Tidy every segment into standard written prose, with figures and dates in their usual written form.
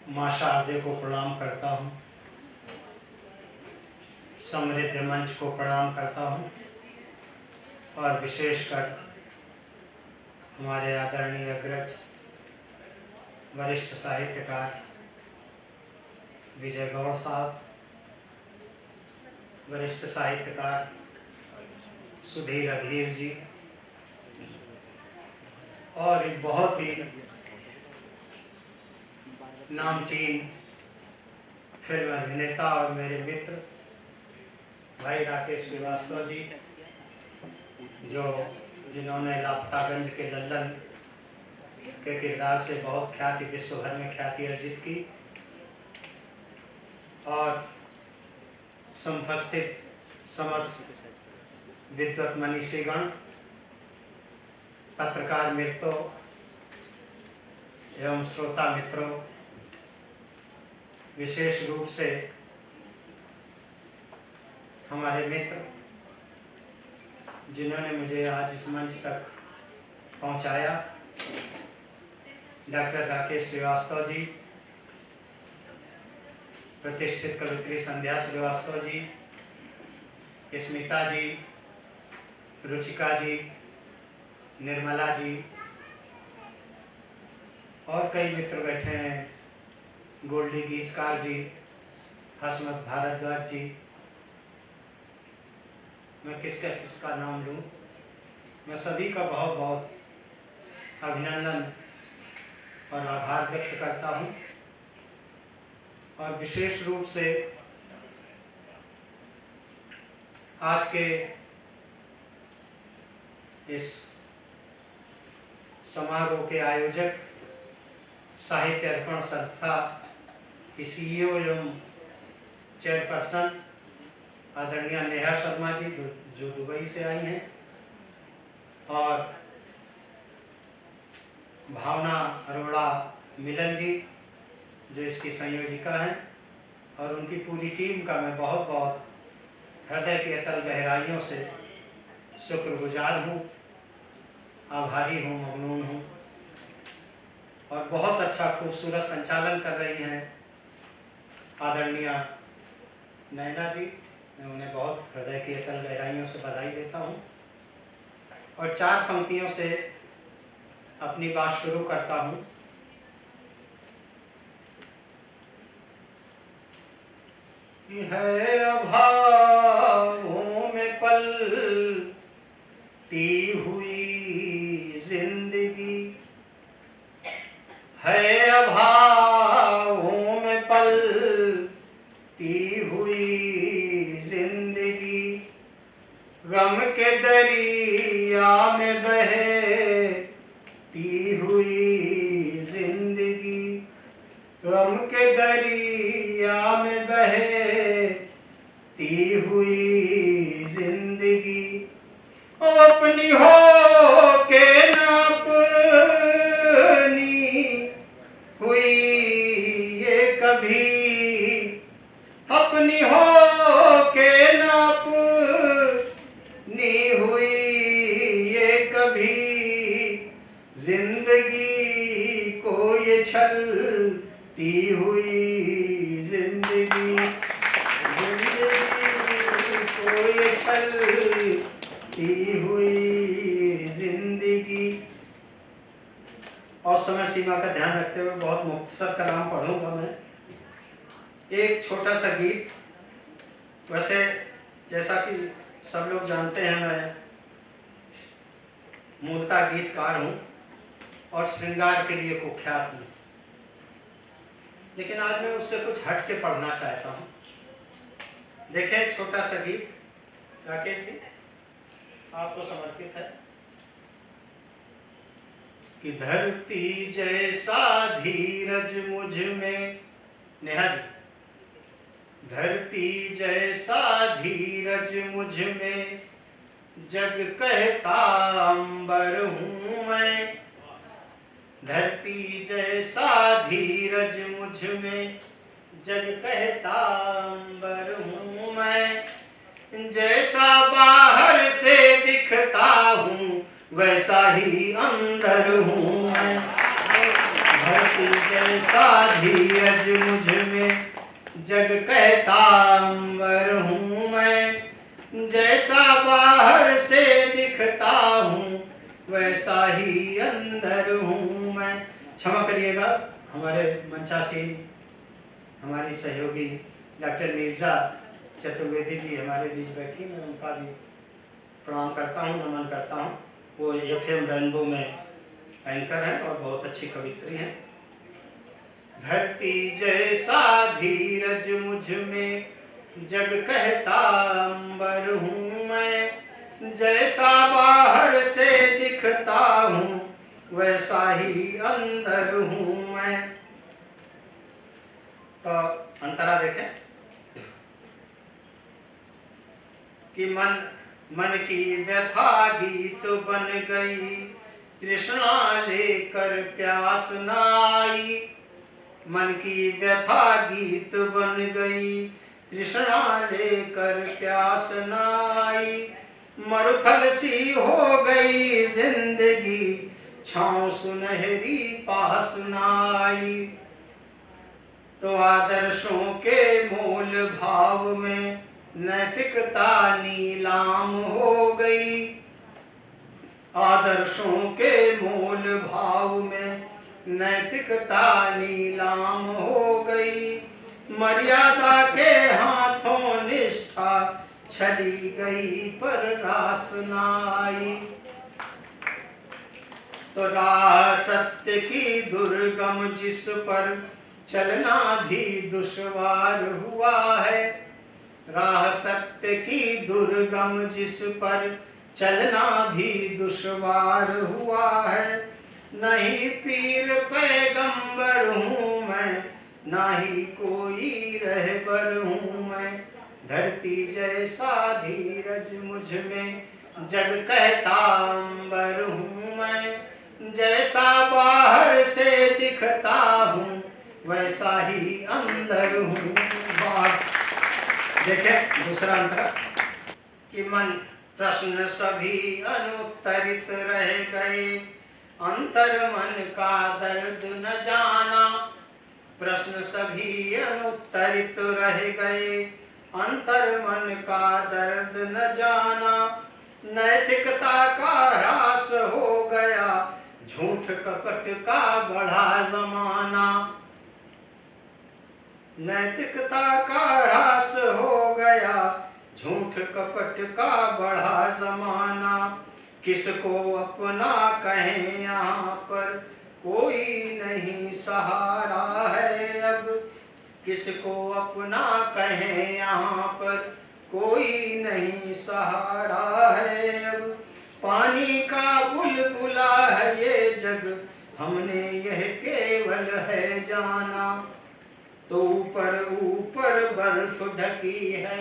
माँ शारदे को प्रणाम करता हूँ, समृद्ध मंच को प्रणाम करता हूँ और विशेषकर हमारे आदरणीय अग्रज वरिष्ठ साहित्यकार विजय गौड़ साहब, वरिष्ठ साहित्यकार सुधीर अधीर जी और एक बहुत ही नामचीन फिल्म अभिनेता और मेरे मित्र भाई राकेश श्रीवास्तव जी, जिन्होंने लापतागंज के लल्लन के किरदार से बहुत ख्याति, विश्व भर में ख्याति अर्जित की, और समुपस्थित समस्त विद्वत मनीषीगण, पत्रकार मित्रों एवं श्रोता मित्रों, विशेष रूप से हमारे मित्र जिन्होंने मुझे आज इस मंच तक पहुंचाया, डॉक्टर राकेश श्रीवास्तव जी, प्रतिष्ठित कवित्री संध्या श्रीवास्तव जी, स्मिता जी, रुचिका जी, निर्मला जी और कई मित्र बैठे हैं, गोल्डी गीतकार जी, हसमत भारद्वाज जी, मैं किसका नाम लूँ। मैं सभी का बहुत बहुत अभिनंदन और आभार व्यक्त करता हूँ और विशेष रूप से आज के इस समारोह के आयोजक साहित्य अर्पण संस्था की CEO एवं चेयरपर्सन आदरणीय नेहा शर्मा जी, जो दुबई से आई हैं, और भावना अरोड़ा मिलन जी, जो इसकी संयोजिका हैं, और उनकी पूरी टीम का मैं बहुत बहुत हृदय की अतल गहराइयों से शुक्रगुजार हूँ, आभारी हूँ, ममनून हूँ। और बहुत अच्छा खूबसूरत संचालन कर रही हैं आदरणीय नैना जी, मैं उन्हें बहुत हृदय की अतल गहराइयों से बधाई देता हूँ और 4 पंक्तियों से अपनी बात शुरू करता हूँ। है अभावों में पलती हुई जिंदगी, है अभावों में पलती हुई जिंदगी, गम के दरिया में बहती हुई जिंदगी, गम के दरिया में बहती हुई जिंदगी, अपनी हो के न अपनी हुई ये कभी, अपनी हो के न अपनी हुई ये कभी, जिंदगी को ये छलती हुई जिंदगी, जिंदगी को ये छलती हुई जिंदगी। और समय सीमा का ध्यान रखते हुए बहुत मुख्तसर कलाम पढ़ूंगा मैं। एक छोटा सा गीत, वैसे जैसा कि सब लोग जानते हैं मैं मूलतः गीतकार हूँ और श्रृंगार के लिए कुख्यात हूँ, लेकिन आज मैं उससे कुछ हट के पढ़ना चाहता हूँ। देखें, एक छोटा सा गीत राकेश जी आपको समर्पित है कि धरती जैसा धीरज मुझ में, नेहा जी, धरती जैसा धीरज मुझ में, जग कहता अंबर हूँ मैं, धरती जैसा धीरज मुझ में, जग कहता अंबर हूँ मैं, जैसा बाहर से दिखता हूँ वैसा ही अंदर हूँ मैं, धरती जैसा धीरज मुझ में जग कहता अंबर हूँ मैं, जैसा बाहर से दिखता हूँ वैसा ही अंदर हूँ मैं। क्षमा करिएगा, हमारे मंचासीन हमारी सहयोगी डॉक्टर नीरजा चतुर्वेदी जी हमारे बीच बैठी, मैं उनका भी प्रणाम करता हूँ, नमन करता हूँ। वो FM रेनबो में एंकर हैं और बहुत अच्छी कवित्री हैं। धरती जैसा धीरज मुझ में जग कहता अंबर हूँ मैं, जैसा बाहर से दिखता हूँ वैसा ही अंदर हूँ मैं। तो अंतरा देखें कि मन की व्यथा गीत बन गई, तृष्णा लेकर प्यास न आई। मन की व्यथा गीत बन गई, तृष्णा लेकर प्यास न आई। मरुथल सी हो गई जिंदगी, छाँव सुनहरी पास न आई। तो आदर्शों के मूल भाव में नैतिकता नीलाम हो गई। आदर्शों के मूल भाव में नैतिकता नीलाम हो गई। मर्यादा के हाथों निष्ठा छली गई पर रास न आई। तो राह सत्य की दुर्गम जिस पर चलना भी दुश्वार हुआ है, राह सत्य की दुर्गम जिस पर चलना भी दुश्वार हुआ है। नहीं पीर पैगंबर हूँ मैं, ना ही कोई रहबर हूँ मैं। धरती जैसा धीरज मुझ में जग कहता अंबर हूँ मैं, जैसा बाहर से दिखता हूँ वैसा ही अंदर हूँ। देखिए दूसरा अंतर कि मन प्रश्न सभी अनुत्तरित रह गए, अंतर मन का दर्द न जाना। प्रश्न सभी अनुत्तरित रह गए, अंतर मन का दर्द न जाना। नैतिकता का ह्रास हो गया, झूठ कपट का बढ़ा जमाना। नैतिकता का ह्रास हो गया, झूठ कपट का बढ़ा जमाना। किसको अपना कहें यहाँ पर कोई नहीं सहारा है अब। किसको अपना कहें यहाँ पर कोई नहीं सहारा है अब। पानी का बुलबुला है ये जग, हमने यह केवल है जाना। तो ऊपर ऊपर बर्फ ढकी है,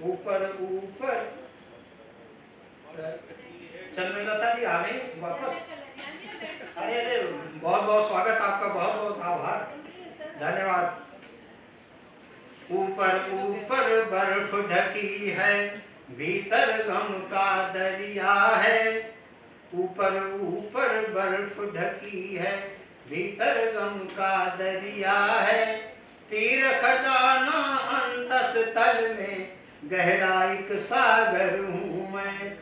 ऊपर ऊपर। चंद्रलता जी आ गई वापस। अरे अरे बहुत बहुत स्वागत आपका, बहुत बहुत आभार, धन्यवाद। ऊपर ऊपर बर्फ ढकी है, भीतर गम का दरिया है। ऊपर ऊपर बर्फ ढकी है, भीतर गम का दरिया है। तीर खजाना अंतस तल में, गहरा एक सागर हूँ मैं।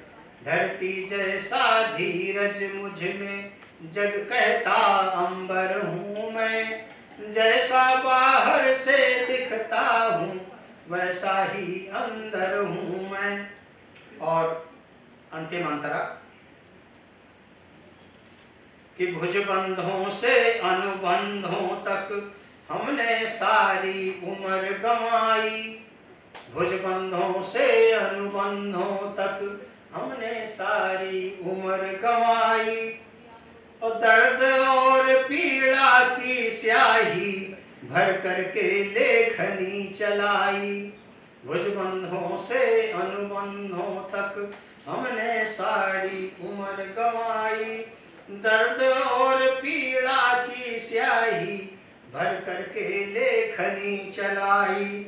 धरती जैसा धीरज मुझ में जग कहता अंबर हूँ मैं। जैसा बाहर से दिखता हूँ वैसा ही अंदर हूँ मैं। और अंतिम अंतरा कि भुजबंधों से अनुबंधों तक हमने सारी उम्र गंवाई। भुजबंधों से अनुबंधों तक हमने सारी उम्र गंवाई। और दर्द और पीड़ा की स्याही भर करके लेखनी चलाई। भुजबंधों से अनुबंधों तक हमने सारी उम्र गंवाई। दर्द और पीड़ा की स्याही भर करके लेखनी चलाई।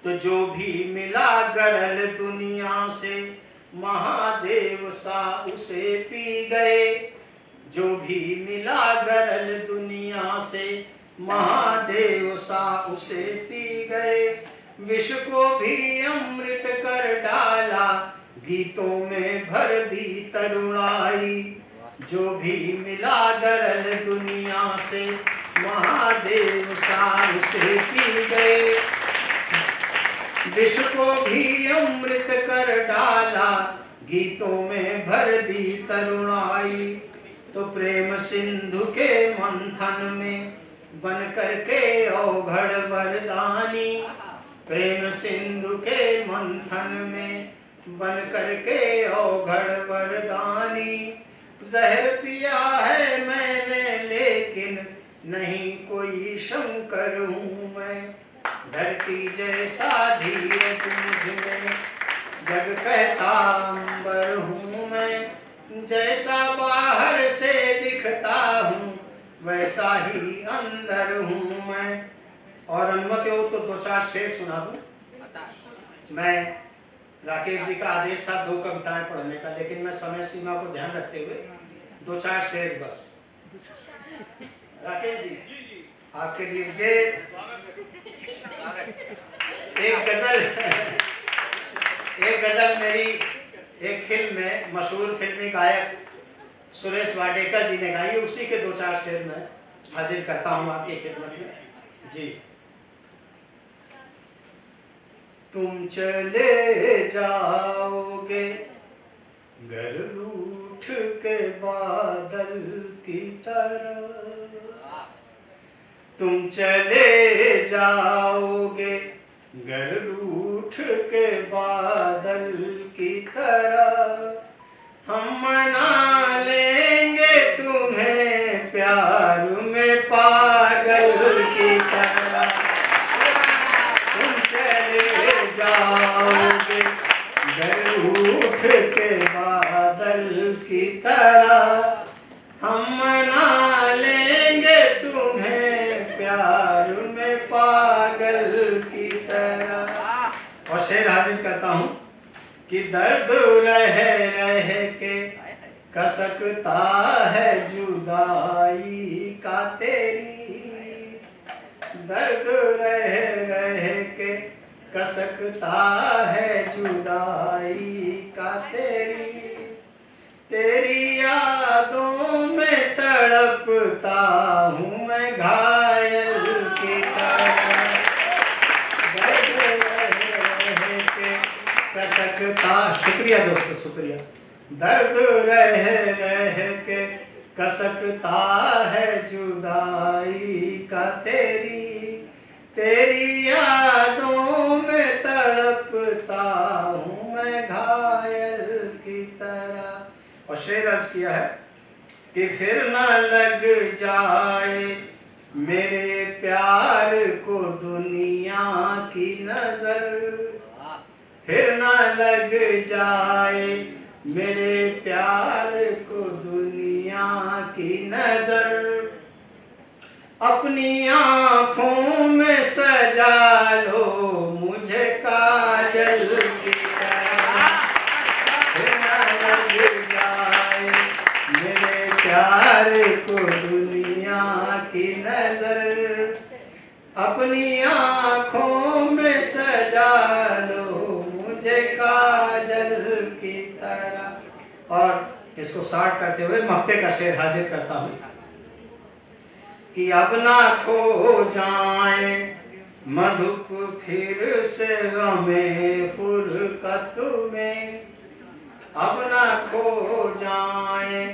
तो जो भी मिला गरल दुनिया से, महादेव सा उसे पी गए। जो भी मिला गरल दुनिया से, महादेव सा उसे पी गए। विष को भी अमृत कर डाला, गीतों में भर दी तरुणाई। जो भी मिला गरल दुनिया से, महादेव सा उसे पी गए। विष को भी अमृत कर डाला, गीतों में भर दी तरुणाई। तो प्रेम सिंधु के मंथन में बन करके औघड़ वरदानी, प्रेम सिंधु के मंथन में बन करके औघड़ वरदानी। जहर पिया है मैंने लेकिन नहीं कोई शंकर हूँ मैं। धरती जैसा धीरज मुझ में, जग कहता अंबर हूँ मैं। जैसा बाहर से दिखता हूँ, वैसा ही अंदर हूँ मैं। और अनुमति हो तो 2-4 शेर सुना दूं। मैं राकेश जी का आदेश था 2 कविताएं पढ़ने का, लेकिन मैं समय सीमा को ध्यान रखते हुए 2-4 शेर बस। राकेश जी आपके लिए ये एक गजल मेरी एक फिल्म में मशहूर फिल्मी गायक सुरेश वाडेकर जी ने गाई, उसी के 2-4 शेर में हाजिर करता हूँ आपकी खिदमत में जी। तुम चले जाओगे घर रूठ के बादल की तरह, तुम चले जाओगे घर रूठ के बादल की तरह। हम मना लेंगे तुम्हें प्यार में पागल की तरह। तुम चले जाओगे घर रूठ के बादल की तरह, हम मना लेंगे तुम्हें प्यार में पागल की तरह। और शेर हाजिर करता हूँ कि दर्द रह रह के कसकता है जुदाई का तेरी, दर्द रह रह के कसकता है जुदाई का तेरी। तेरी यादों में तड़पता हूँ मैं घायल की तरह, दर्द रह के कसकता। शुक्रिया दोस्तों, शुक्रिया। दर्द रह रह के कसकता है जुदाई का तेरी, तेरी यादों में तड़पता हूँ मैं घायल की तरह। और शेर अर्ज किया है कि फिर न लग जाए मेरे प्यार को दुनिया की नजर, फिर न लग जाए मेरे प्यार को दुनिया की नजर। अपनी आँखों में सजा लो मुझे काजल की तरह, फिर न लग जाए मेरे प्यार को दुनिया की नजर। अपनी आँखों में सजा लो मुझे काजल की तरह। और इसको शार्ट करते हुए मक्के का शेर हाजिर करता हूँ कि अब ना खो जाए मधुप फिर से गमे फुरकत में, अब ना खो जाए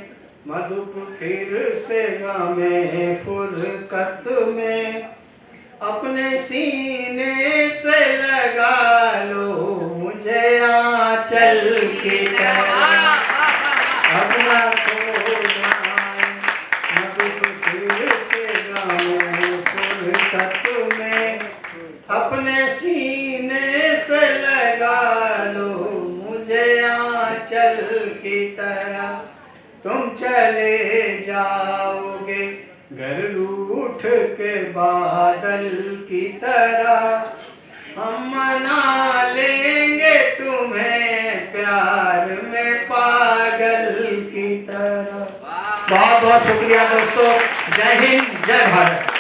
मधुप फिर से गमे फुरकत में। अपने सीने से लगा लो मुझे आंचल की तरह, अब ना खो जाए मधुप फिर से गमे फुरकत में। अपने सीने से लगा लो मुझे आंचल की तरह। तुम चले जाओगे घर रूठ के बादल की तरह, हम मना लेंगे तुम्हें प्यार में पागल की तरह। बहुत बहुत शुक्रिया दोस्तों। जय हिंद, जय भारत।